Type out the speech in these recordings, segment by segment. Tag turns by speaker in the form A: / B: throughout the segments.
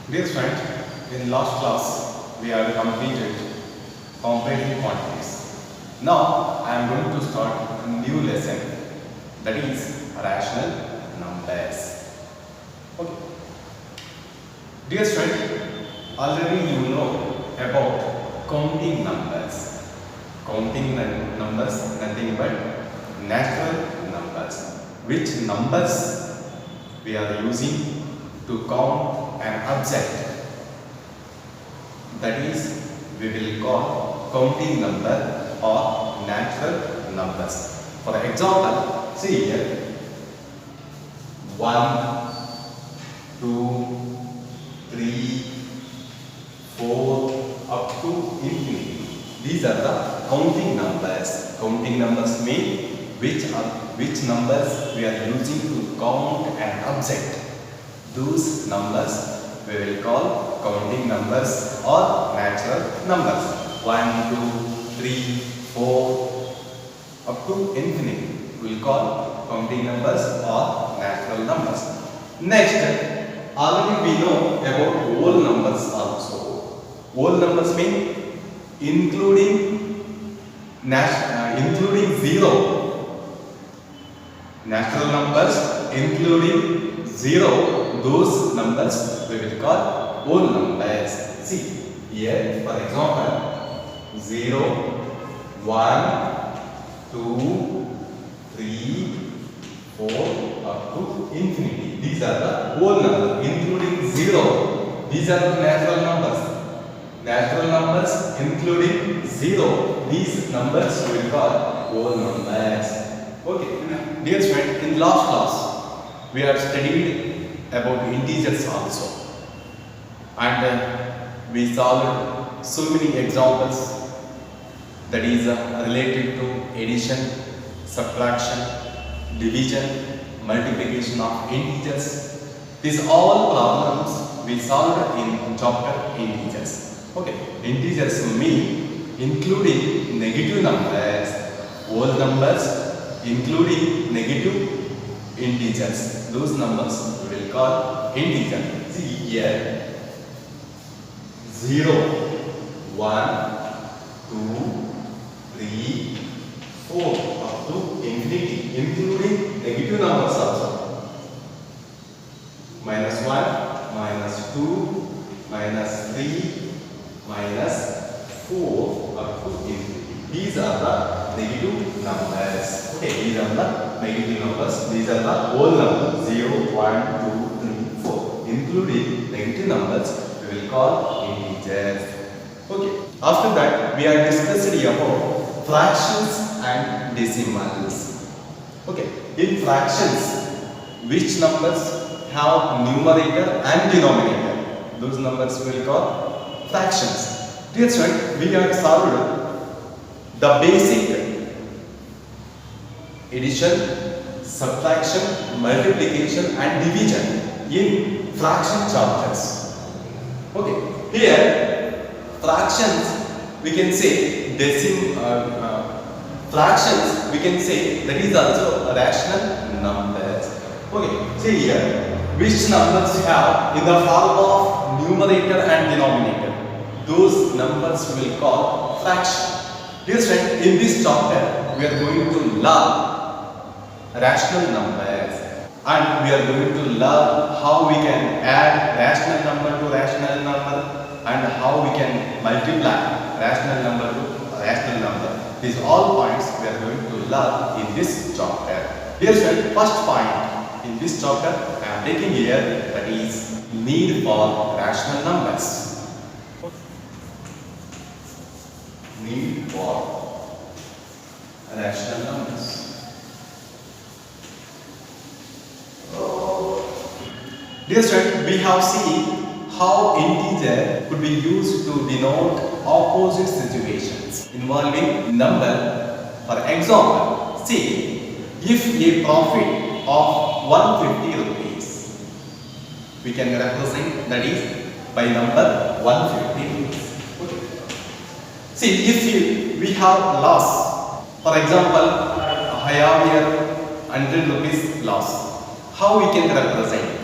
A: Dear friend, in last class we have completed comparative quantities. Now I am going to start a new lesson, that is rational numbers. Okay. Dear friend, already you know about counting numbers. Counting numbers nothing but natural numbers. Which numbers we are using to count an object, that is we will call counting number or natural numbers. For example, see here 1, 2, 3, 4 up to infinity. These are the counting numbers. Counting numbers mean which numbers we are using to count an object. Those numbers we will call counting numbers or natural numbers. 1, 2, 3, 4 up to infinity we will call counting numbers or natural numbers. Next, already we know about whole numbers also. Whole numbers mean including zero. Natural numbers including zero, those numbers we will call whole numbers. See here, for example, 0, 1, 2, 3, 4 up to infinity. These are the whole numbers including zero. These are the natural numbers. Natural numbers including zero. These numbers we will call whole numbers. Okay, dear friend, in last class we have studied about integers also, and we solved so many examples, that is related to addition, subtraction, division, multiplication of integers. These all problems we solved in chapter integers. Okay, integers mean including negative numbers, whole numbers including negative integers. Those numbers we will call integer. See here 0, 1, 2, 3, 4 up to infinity, including negative numbers also. -1, -2, -3, -4 up to infinity. These are the negative numbers. Okay, these are the negative numbers. These are the whole numbers. 0, 1, 2, 3, 4. Including negative numbers, we will call integers. Okay. After that, we are discussing about fractions and decimals. Okay. In fractions, which numbers have numerator and denominator? Those numbers we will call fractions. Dear friend, we have solved the basic addition, subtraction, multiplication and division in fraction chapters. Okay, here fractions we can say fractions we can say that is also rational numbers. Okay, see here which numbers have in the form of numerator and denominator. Those numbers we will call fraction. Dear friend, in this chapter we are going to learn rational numbers, and we are going to learn how we can add rational number to rational number and how we can multiply rational number to rational number. These all points we are going to learn in this chapter. Dear friend, first point in this chapter I am taking here, that is need for rational numbers. Need for rational numbers. Dear student, we have seen how integer could be used to denote opposite situations involving number. For example, see, if a profit of 150 rupees, we can represent that is by number 150 rupees. See, if we have loss, for example, I have here 100 rupees loss, how we can represent?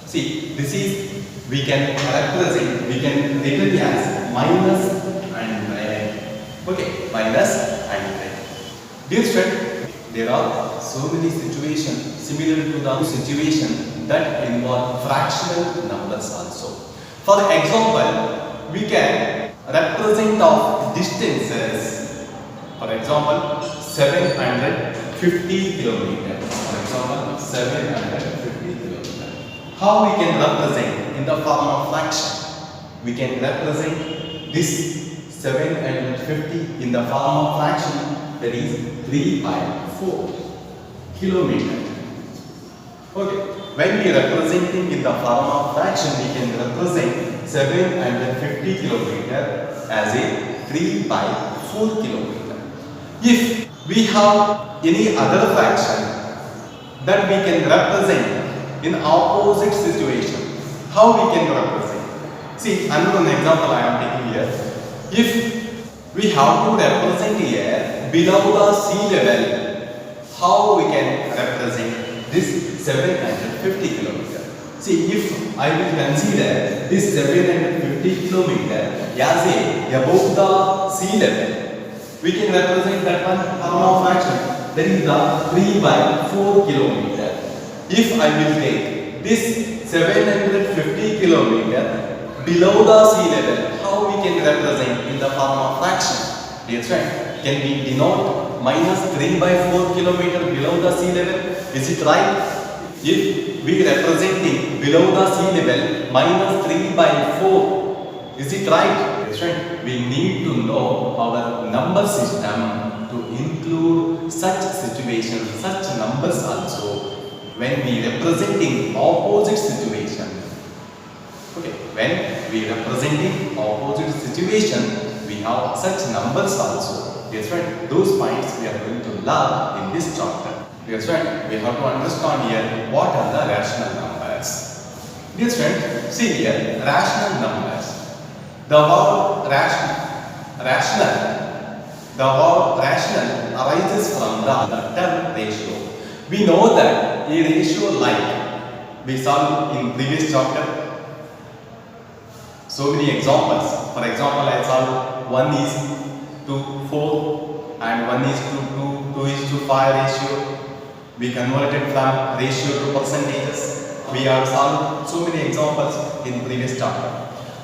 A: See, this is we can represent, we can write it as minus and red. Okay, minus and red. Dear student, there are so many situations similar to the situation that involve fractional numbers also. For example, we can represent of distances. For example, 750 kilometers. For example, 750 kilometers. How we can represent in the form of fraction? We can represent this 750 in the form of fraction, that is 3 by 4 kilometers. Okay, when we are representing in the form of fraction, we can represent 750 kilometers as a 3 by 4 kilometers. If we have any other fraction that we can represent in opposite situation, how we can represent? See, another example I am taking here. If we have to represent here below the sea level, how we can represent this 750 kilometers? See, if I will consider this 750 kilometers as a above the sea level, we can represent that one form of fraction, that is the 3 by 4 kilometers. If I will take this 750 kilometers below the sea level, how we can represent in the form of fraction? Dear friend, can we denote minus 3 by 4 kilometers below the sea level? Is it right? If we representing below the sea level minus 3 by 4, is it right? Yes, right. We need to know our number system to include such situations, such numbers also when we representing opposite situation. Okay, when we representing opposite situation, we have such numbers also. Yes, right. Those points we are going to learn in this chapter. Dear friend, we have to understand here what are the rational numbers. Dear friend, see here, rational numbers. The word rational arises from the term ratio. We know that a ratio like we saw in previous chapter. So many examples. For example, I saw 1 is to 4 and 1 is to 2, 2 is to 5 ratio. We converted from ratio to percentages. We have solved so many examples in previous chapter.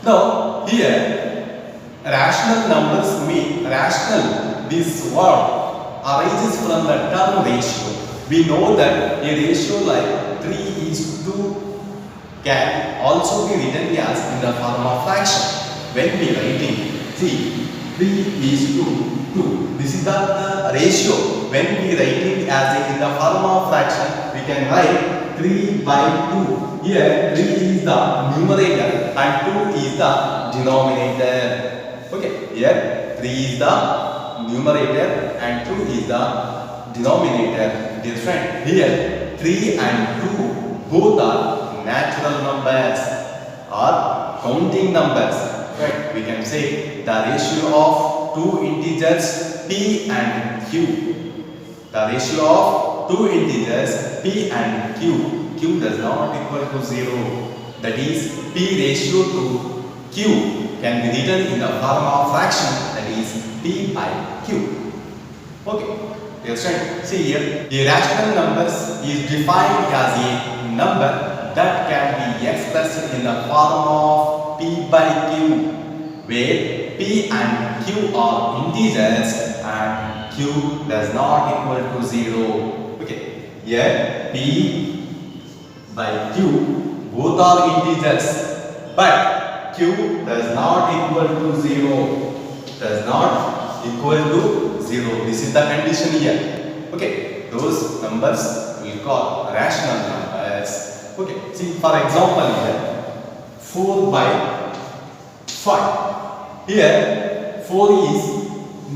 A: Now, here, rational numbers mean rational. This word arises from the term ratio. We know that a ratio like 3 is to 2 can also be written as in the form of fraction. When we writing, see, 3 is to 2. This is the ratio. When we writing as in the form of fraction, we can write 3 by 2. Here 3 is the numerator and 2 is the denominator. Okay, here 3 is the numerator and 2 is the denominator. Dear friend, here 3 and 2 both are natural numbers or counting numbers. Right? We can say the ratio of two integers p and q. The ratio of two integers p and q does not equal to 0. That is, p ratio to q can be written in the form of fraction, that is p by q. Okay, dear student, see here, the rational numbers is defined as a number that can be expressed in the form of p by q, where p and q are integers and q does not equal to 0. Okay, here p by q both are integers, but q does not equal to 0. Does not equal to 0. This is the condition here. Okay, those numbers we call rational numbers. Okay, see, for example here, 4 by 5. Here 4 is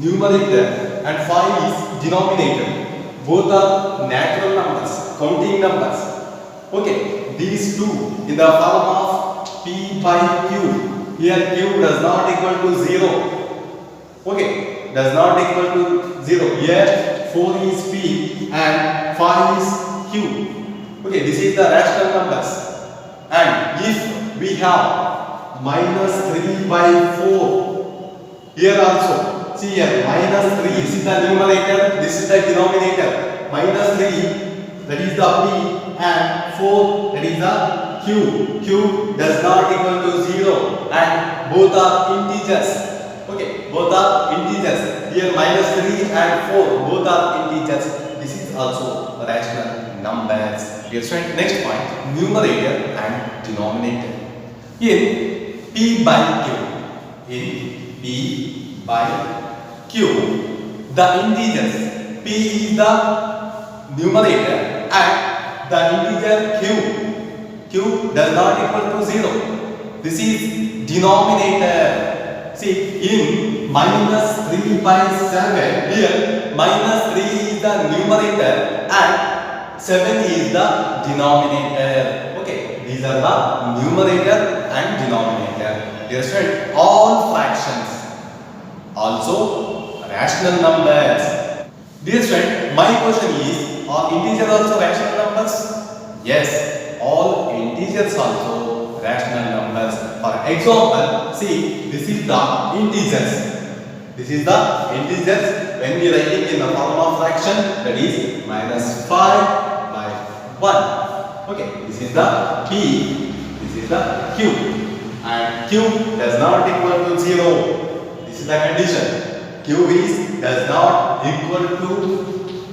A: numerator and 5 is denominator. Both are natural numbers, counting numbers. Okay, these two in the form of p by q. Here q does not equal to 0. Okay, does not equal to 0. Here 4 is p and 5 is q. Okay, this is the rational numbers. And if we have minus 3 by 4. Here also, see here, minus 3. This is the numerator, this is the denominator. Minus 3, that is the P, and 4, that is the Q. Q does not equal to 0, and both are integers. Okay, both are integers. Here minus 3 and 4, both are integers. This is also rational numbers. Dear student, next point, numerator and denominator. In P by Q, in P by Q, the integers P is the numerator and the integer Q does not equal to 0. This is denominator. See, in minus 3 by 7, here minus 3 is the numerator and 7 is the denominator. Okay, these are the numerator and denominator. Dear student, all fractions also rational numbers. Dear student, my question is, are integers also rational numbers? Yes, all integers also rational numbers. For example, see, this is the integers. This is the integers when we write it in the form of fraction, that is minus 5 by 1. Okay, this is the P, this is the Q, and Q does not equal to 0. This is the condition. Q is does not equal to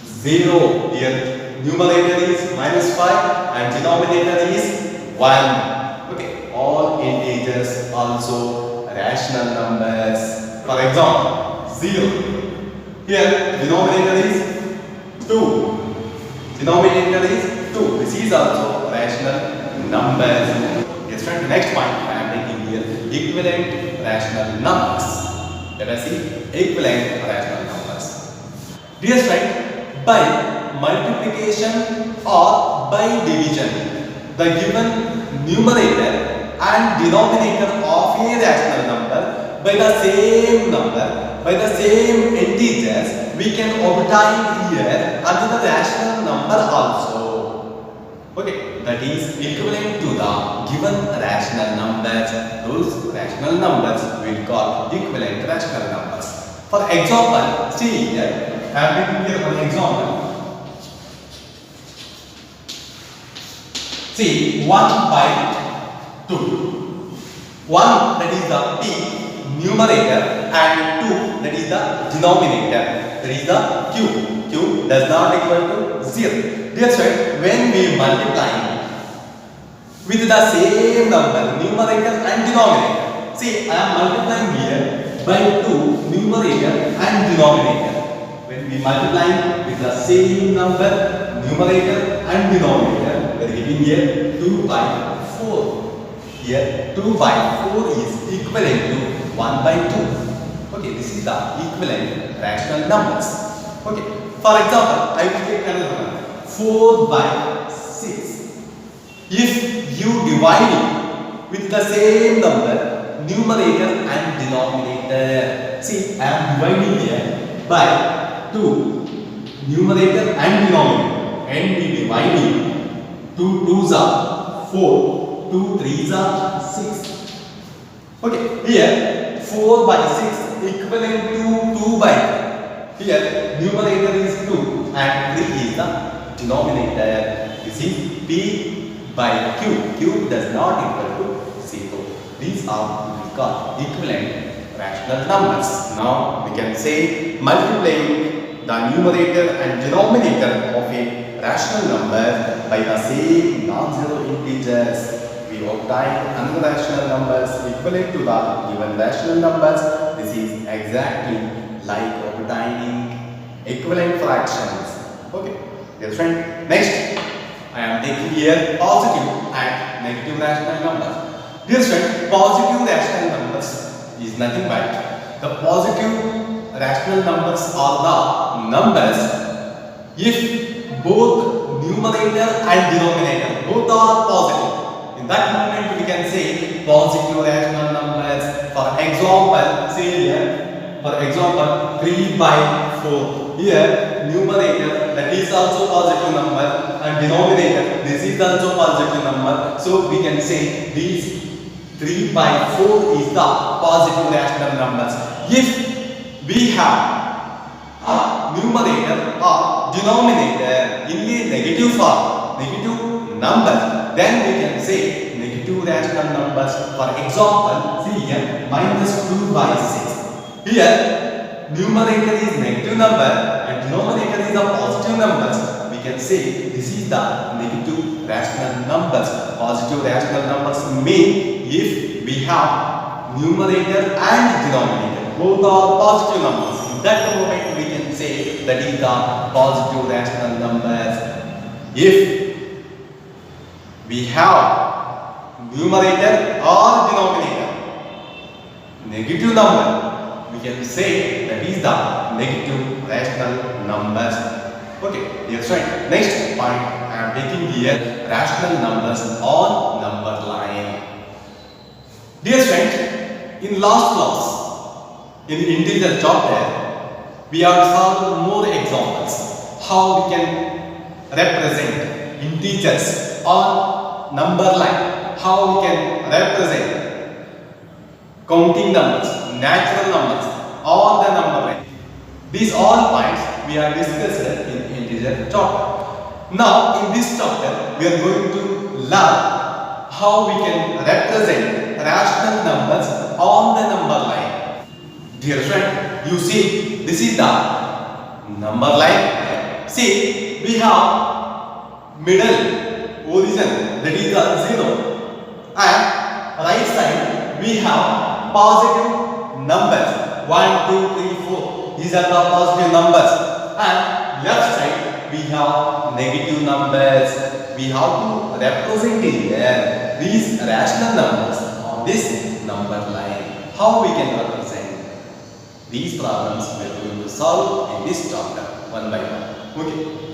A: 0. Here numerator is minus 5 and denominator is 1. Okay, all integers also rational numbers. For example, 0. Here denominator is 2. Denominator is 2. This is also rational numbers. Yes, friend, next point I am taking here equivalent rational numbers. Let us see equivalent rational numbers. Dear friend, by multiplication or by division, the given numerator and denominator of a rational number by the same number, by the same integers, we can obtain here another rational number also. Okay, that is equivalent to the given rational numbers. Those rational numbers we will call equivalent rational numbers. For example, see here, I have written here one example. See, 1 by 2. 1, that is the P, numerator, and 2, that is the denominator, that is the Q. Q does not equal to 0. Dear friend, when we multiply with the same number, numerator and denominator. See, I am multiplying here by 2, numerator and denominator. When we multiply with the same number, numerator and denominator, we are getting here 2 by 4. Here 2 by 4 is equivalent to 1 by 2. Okay, this is the equivalent rational numbers. Okay, for example, I will take another one. 4 by 6. If you divide it with the same number, numerator and denominator. See, I am dividing here by 2, numerator and denominator, and we divide it. 2 2s are 4, 2 3s are 6. Okay, here 4 by 6 equivalent to 2 by 3. Here numerator is 2 and 3 is the denominator. This is P by Q. Q does not equal to 0. These are what we call equivalent rational numbers. Now we can say multiplying the numerator and denominator of a rational number by the same non-zero integers, we obtain unrational numbers equivalent to the given rational numbers. This is exactly like obtaining equivalent fractions. Okay, dear friend. Next, I am taking here positive and negative rational numbers. Dear friend, positive rational numbers is nothing but the positive rational numbers are the numbers if both numerator and denominator both are positive. In that moment we can say positive rational numbers. For example, say here, for example 3 by 4. Here numerator that is also positive number, and denominator, this is also positive number. So we can say these 3 by 4 is the positive rational numbers. If we have a numerator or denominator in a negative form, negative number, then we can say negative rational numbers. For example, see here, minus 2 by 6. Here, numerator is negative number and denominator is a positive numbers. We can say this is the negative rational numbers. Positive rational numbers mean if we have numerator and denominator, both are positive numbers. In that moment, we can say that is the positive rational numbers. If we have numerator or denominator negative number, we can say that is the negative rational numbers. Okay, yes, right. Next point I am taking here, rational numbers on number line. Dear friend, in last class, in integer chapter, we have solved more examples how we can represent integers on number line, how we can represent counting numbers, natural numbers on the number line. These all points we have discussed in integer chapter. Now in this chapter we are going to learn how we can represent rational numbers on the number line. Dear friend, you see this is the number line. See, we have middle origin, that is the 0, and right side we have positive numbers 1, 2, 3, 4. These are the positive numbers, and left side we have negative numbers. We have to represent here these rational numbers on this number line. How we can represent these problems we are going to solve in this chapter one by one. Okay.